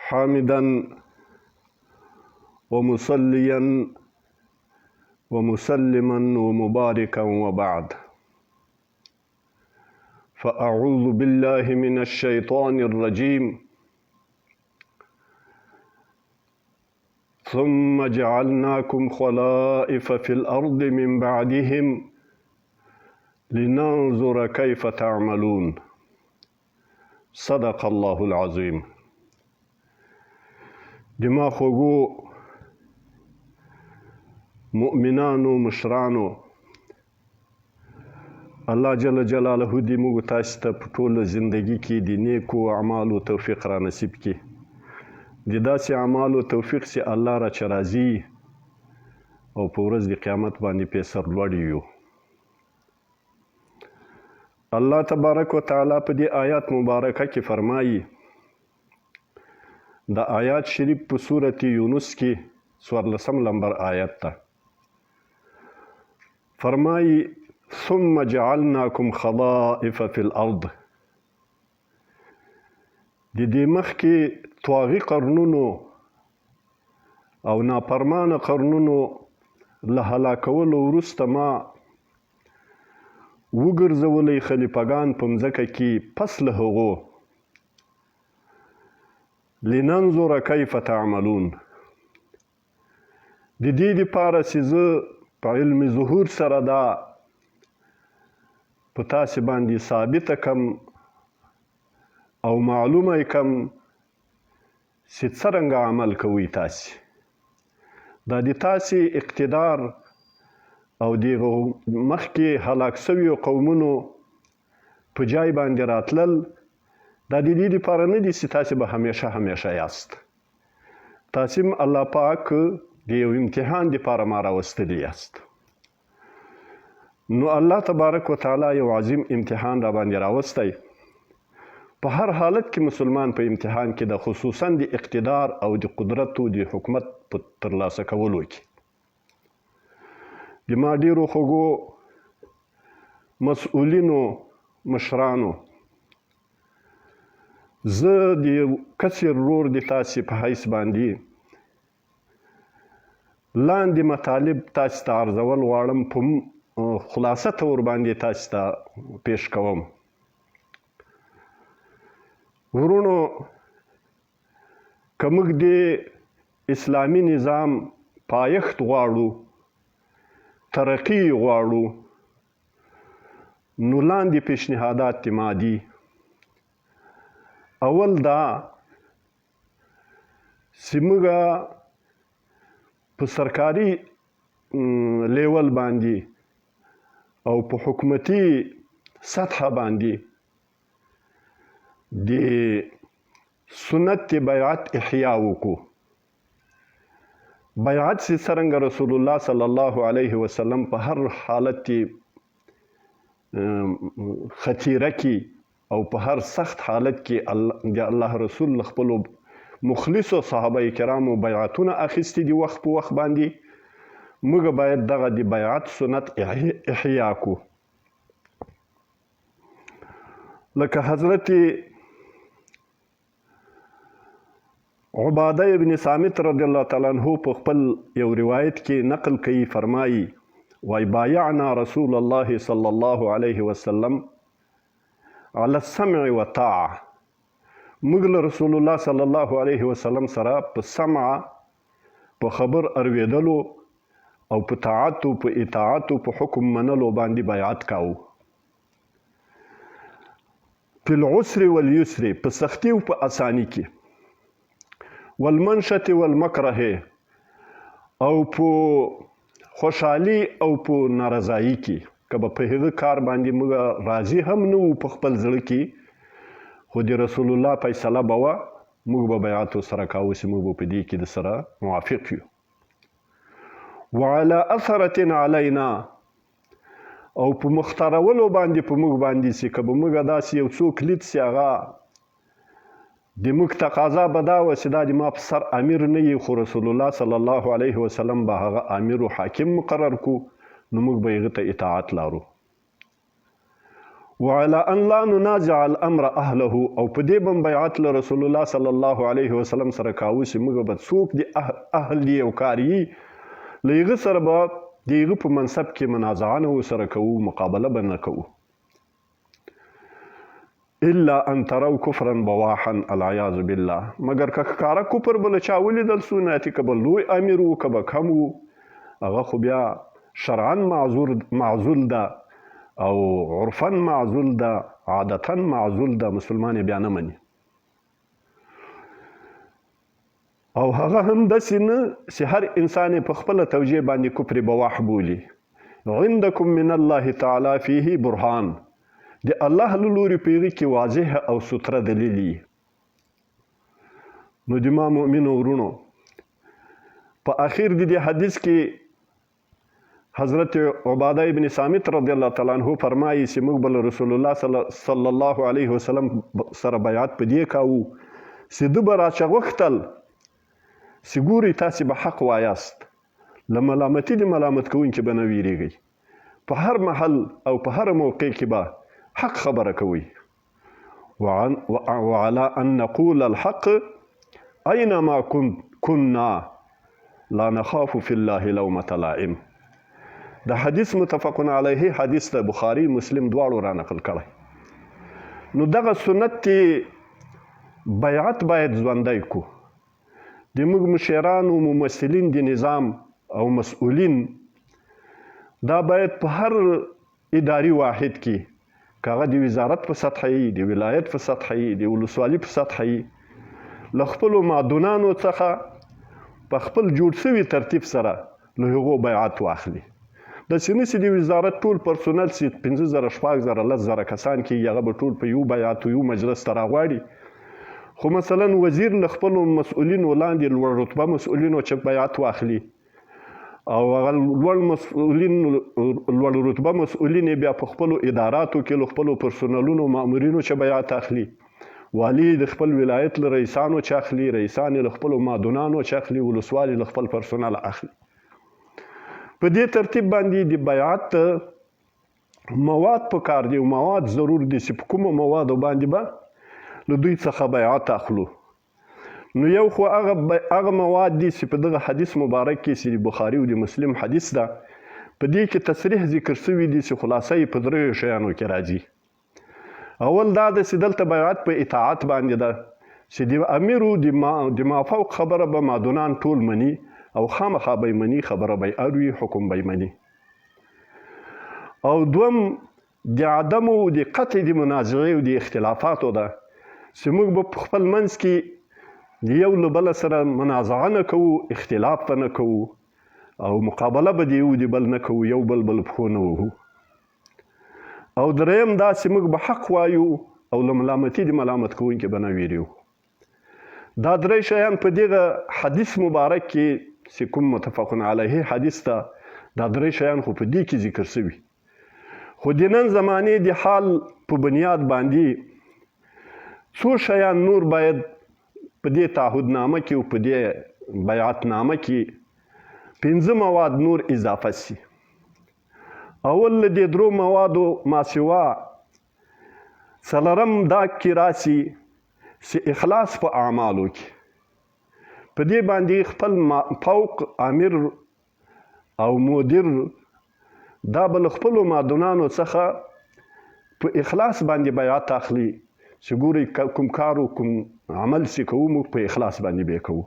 حامدا ومصليا ومسلما ومباركا وبعد. فأعوذ بالله من الشيطان الرجيم. ثم جعلناكم خلائف في الأرض من بعدهم لننظر كيف تعملون. صدق الله العظيم. دما خوږو مؤمنانو مشرانو، الله جل جلاله دې موږ تاسو ته په ټوله زندګي کې د نیکو اعمالو توفیق را نصیب کړي. د داسې اعمالو توفیق چې الله را چې راځي او په ورځ د قیامت باندې پې سرلوړي یو. الله تبارک و تعالی په دې آیات مبارکه کې فرمایي، د آیات شریف په سورت یونس کې 14 نمبر آیت ته فرمایي ثم جعلناكم خلائف في الأرض. د دې مخکې طاغي قرنونو او نافرمانه قرنونو له هلاکولو وروسته ما وګرځولئ خلیفګان په مځکه کې پس له هغو لننظر کیف تعملون. د دې دپاره چې زه په علم ظهور سره دا په تاسې باندې ثابته کم او معلومه یې کم چې څرنګه عمل کوئ تاسې. دا د تاسې اقتدار او د مخکې هلاک سویو قومونو په جای باندې راتلل دا د دې دپاره نه دي چې تاسې به همیشه یاست. تاسې هم الله پاک د یو امتحان دپاره ما راوستلي یاست. نو الله تبارک و تعالی یو عظیم امتحان را باندې راوستی. په هر حالت کې مسلمان په امتحان کې د خصوصا د اقتدار او د قدرت او د حکومت په ترلاسه کولو کې. د ما ډیرو خوږو مسؤلینو مشرانو، زه د یو کسر رور د تاسې په حیث باندې لاندې مطالب تاسې ته عرضول غواړم، په خلاصه طور باندې تاسې ته پیش کوم. ورونو، که موږ د اسلامي نظام پایښت غواړو، ترقي غواړو، نو لاندې پیشنهادات دې ما دي. اول دا چې موږ په سرکاري لیول باندې او په حکومتي سطحه باندې د سنت بیعت احیا وکړو. بیعت چې څرنګه رسول الله صلی الله علیه وسلم په هر حالت کې خطیره کې او په هر سخت حالت کې د الله رسول خپلو مخلصو صحابه کرامو بیعتونه اخیستي دي وخت په وخت باندې. موږ باید دغه د بیعت سنت احیا کړو. لکه حضرت عباده ابن صامت رضی الله تعالی عنہ په خپل یو روایت کې نقل کوي، فرمایي وای بایعنا رسول الله صلی الله علیه وسلم علی السمع والطاعه. موږ له رسول الله صلی الله علیه وسلم سره په سمع، په خبر اورېدلو او په طاعت او په اطاعت او په حکم منلو باندې بیعت کاوه. په العسر والیسر، په سختی او په اسانی کې، والمنشط والمکره، او په خوشحالي او په نارضایي کې. که به په هغه کار باندې موږ راضي هم نه وو په خپل زړه کې، خو د رسول الله فیصله به وه، موږ به بیعت ورسره کاوه چې موږ به په دې کې د سره موافق یو. وعلى اثرة علینا، او په مختارولو باندې په موږ باندې چې که به موږ داسې یو څوک لید چې هغه د موږ تقاضا به دا وه چې دا د ما په سر امیر نه یي، خو رسول الله صلی الله علیه وسلم به هغه امیر و حاکم مقرر کړو، نو موږ به هغه ته اطاعت لرو. وعلى ان لا ننازع الامر اهله او په دې باندې بیعت له رسول الله صلی الله علیه وسلم سره کاوه چې موږ به څوک دي اهل دي او کاري له هغه سره به د هغه په منصب کې منازعه نه ورسره کوو، مقابله به نه کوو. الا ان تروا كفرا بواحا العياذ بالله، مگر که ښکاره کفر به له چا ولیدل سو ناتي که به لوی امیر و که به کم و هغه خو بیا شرعا معذول ده او عرفا معذول ده، عادتا معذول ده، مسلمان بیا نه مني. او هغه هم داسې نه چې هر انسان په خپله توجیه باندې کفر بواح بولي. عندکم من الله تعالی فيه برهان، د الله له لوري په هغې کې واضح او ستره دلیل وي. نو د ما مؤمنو ورونو په اخر د دې حدیث کې حضرت عباده ابن صامت رضی الله تعالی عنه فرمایي چې موږ به له رسول الله صلی الله علیه وسلم سره بیعت په دې کاوو چې ده به راڅه غوښتل چې ګورئ تاسې به حق وایاست، له ملامتي د ملامت کوونکي به نه ویرېږئ، په هر محل او په هر موقع کې به حق خبره کوي. وعلى ان نقول الحق اينما كنا لا نخاف في الله لومة لائم. دا حدیث متفق علیه حدیث د بخاری مسلم دواړو را نقل کړی. نو دغه سنت کې بیعت باید ژوندی کو. د موږ مشران او ممثلین د نظام او مسؤلین دا باید په هر اداري واحد کې که هغه د وزارت په سطحه یي، د ولایت په سطحه یي، د ولسوالي په سطحه یي، له خپلو معدونانو څخه په خپل جوړ شوي ترتیب سره له هغو بیعت واخلي. داسې نه چې د وزارت ټول پرسونل چې 5,000 6,000 10,000 کسان کېږي هغه به ټول په یو بیعت و یو مجلس ته راغواړي. خو مثلا وزیر له خپلو مسؤلینو لاندې لوړ رتبه مسؤلینو چې بیعت واخلي او هغه لوړ رتبه مسؤلین بیا په خپلو اداراتو کې له خپلو پرسونلونو مامورینو چې بیعت اخلي، والی د خپل ولایت له رئیسانو چې اخلي، رئیسان له خپلو معدونانو چې اخلي، ولسوالي له خپل پرسونل اخلي. په دې ترتیب باندې د بیعت مواد پکار دي او مواد ضرور دي چې په کومو موادو باندې به له دوی څخه بیعت اخلو. نو یو خو هغه مواد دي چې په دغه حدیث مبارک کې چې د بخاري او د مسلم حدیث ده په دې کې تصریح ذکر شوي دي چې خلاصه یې په 3 شیانو کې راځي. اول دا ده چې دلته بیعت په اطاعت باندې ده چې د امیرو د مافوق خبره به معدونان ټول مني او خامخا به یې مني، خبره به یې اروي، حکم به یې مني. او دوم د عدم او د قطع د منازعې او د اختلافاتو ده چې موږ به په خپل منځ کې د یو له بله سره منازعه نه کوو، اختلاف به نه کوو او مقابله به د یو د بل نه کوو، یو بل پښو نه وهو. او دریم دا چې موږ به حق وایو او له ملامتي د ملامت کوونکي به نه ویریو. دا 3 شیان په دغه حدیث مبارک کې چې کوم متفق علیه حدیث ده دا 3 شیان خو په دې کې ذکر شوي. خو د نن زمانې د حال په بنیاد باندې څو شیان نور باید په دې تعهدنامه کې او په دې بیعتنامه کې 5 مواد نور اضافه شي. اول له دې 3 موادو ماسوا څلورم دا کې راشي چې اخلاص په اعمالو کې. په دې باندې خپل فوق امیر او مدیر دا به له خپلو معدونانو څخه په اخلاص باندې بیعت اخلي چې ګورئ کوم کار او کوم عمل چې کوو موږ په اخلاص باندې به کوو،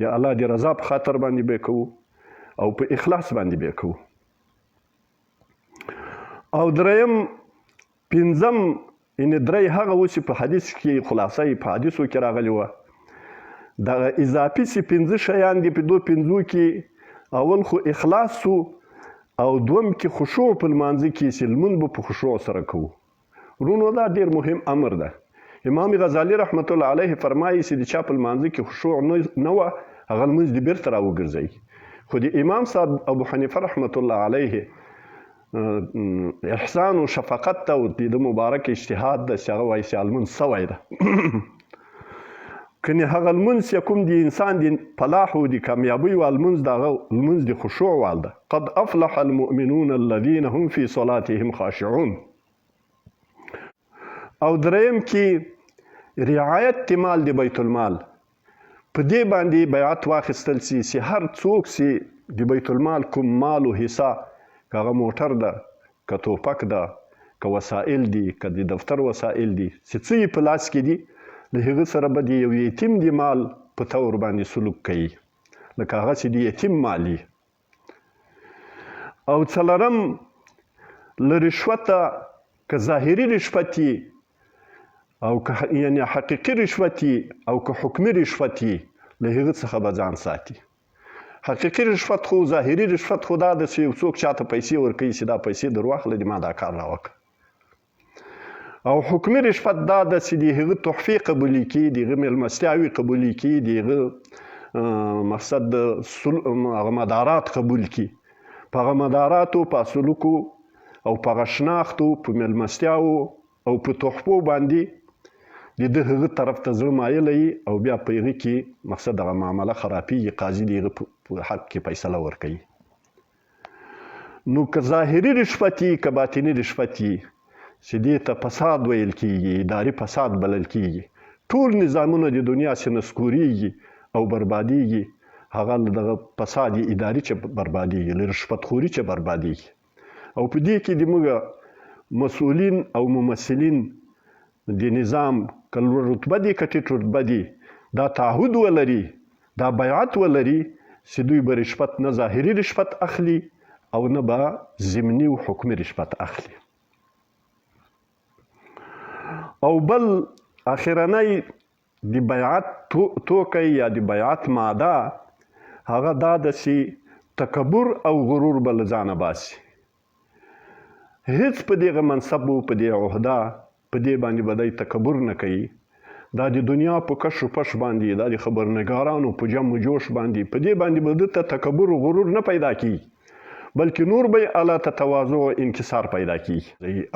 د الله د رضا په خاطر باندې به کوو او په اخلاص باندې به کوو. او دریم 5م یعنې 3 هغه و چې په حدیث کې خلاصه یې په حدیثو کې راغلي وه. دغه اضافي چې 5 شیان دي په 2 5 کې اول خو اخلاص سو او دوم کې خشوع په لمانځه کې چې لمونځ به په خشوع سره کوو. ورونو دا ډېر مهم امر ده. امام غزالی رحمت الله علیه فرمایي چې د چا په لمانځه کې خشوع نه وه هغه لمونځ دې بیرته راوګرځوي. خو د امام صاحب ابو حنیفه رحمت الله علیه احسان و شفقت ته او د مبارک اجتهاد ده چې هغه وایي چې لمونځ سوی ده. کنې هغه لمونځ چې کوم د انسان د فلاح او د کامیابۍ وال لمونځ د هغه لمونځ د خشوع وال ده. قد افلح المؤمنون الذین هم فی صلاتهم خاشعون. او دریم کې رعایت د مال د بیت المال په دې باندې بیعت واخیستل سي چې هر څوک چې د بیت المال کوم مال او حصه که هغه موټر ده که توپک ده که وسایل دي که د دفتر وسایل دي چې څه یې په لاس کې دي د هغه سره به د یو یتیم د مال په طور باندې سلوک کوي لکه هغه چې د یتیم مال وي. او څلورم له رشوته که ظاهري رشوت او که یعنې حقیقي رشوت او که حکمي رشوت له هغه څخه به ځان ساتي. حقیقي رشوت خو ظاهري رشوت خو دا ده چې یو څوک چاته پیسې ورکوي چې دا پیسې در واخله د ما دا کار راوکړه. او حکمي رشوت دا ده چې د هغه تحفې قبولي کړي، د هغه مېلمستیاوې قبولي کړي، د هغه مقصد هغه مدارات قبول کړي. په هغه مداراتو، په سلوکو او په هغه شناختو، په مېلمستیاو او په تحفو باندې د ده هغه طرف ته زړه مایله وي او بیا په هغه کې مقصد هغه معامله خرابېږي، قاضي د هغه په حق کې فیصله ورکوي. نو که ظاهري رشوت وي که باطني رشوت وي چې دې ته فساد ویل کېږي، اداري فساد بلل کېږي. ټول نظامونه د دنیا چې نسکورېږي او بربادېږي هغه له دغه فساد اداري چې بربادېږي، له رشوتخوري چې بربادېږي. او په دې کې د موږ مسؤلین او ممثلین د نظام که لوړ رتبه دي که ټیټ رتبه دي دا تعهد ولري، دا بیعت ولري چې دوی به رشوت نه ظاهري رشوت اخلي او نه به ضمني او حکمي رشوت اخلي. او بل اخرنی د بیعت توکی یا د بیعت ماده هغه دا ده چې تکبر او غرور به له ځانه باسي. هیڅ په دغه منصب او په دې عهده په دې باندې به دی تکبر نه کوي. دا د دنیا په کش و پش باندې، دا د خبرنګارانو په جمع و جوش باندې، په دې باندې به ده ته تکبر و غرور نه پیدا کیږي، بلکې نور به یې الله ته تواضع و انکسار پیدا کیږي.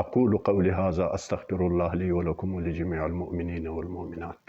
اقول قولي هذا استغفر الله لي ولكم ولجميع المؤمنين والمؤمنات.